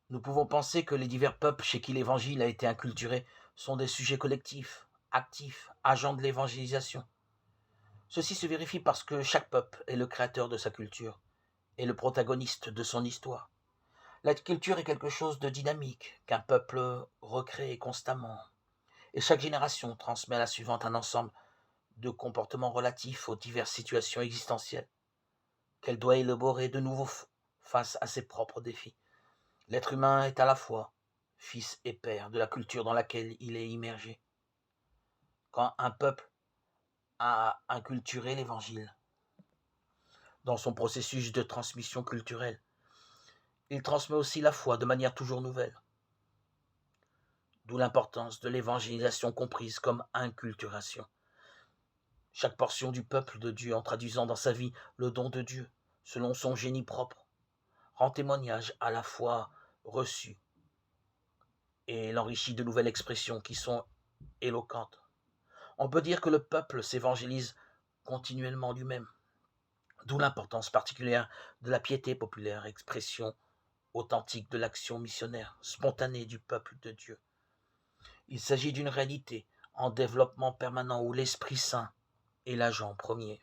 Nous pouvons penser que les divers peuples chez qui l'Évangile a été inculturé sont des sujets collectifs, actifs, agents de l'évangélisation. Ceci se vérifie parce que chaque peuple est le créateur de sa culture et le protagoniste de son histoire. La culture est quelque chose de dynamique qu'un peuple recrée constamment. Et chaque génération transmet à la suivante un ensemble de comportements relatifs aux diverses situations existentielles qu'elle doit élaborer de nouveau face à ses propres défis. L'être humain est à la fois fils et père de la culture dans laquelle il est immergé. Quand un peuple a inculturé l'Évangile dans son processus de transmission culturelle, il transmet aussi la foi de manière toujours nouvelle, d'où l'importance de l'évangélisation comprise comme inculturation. Chaque portion du peuple de Dieu, en traduisant dans sa vie le don de Dieu, selon son génie propre, rend témoignage à la foi reçue et l'enrichit de nouvelles expressions qui sont éloquentes. On peut dire que le peuple s'évangélise continuellement lui-même, d'où l'importance particulière de la piété populaire, expression authentique de l'action missionnaire spontanée du peuple de Dieu. Il s'agit d'une réalité en développement permanent où l'Esprit Saint est l'agent premier.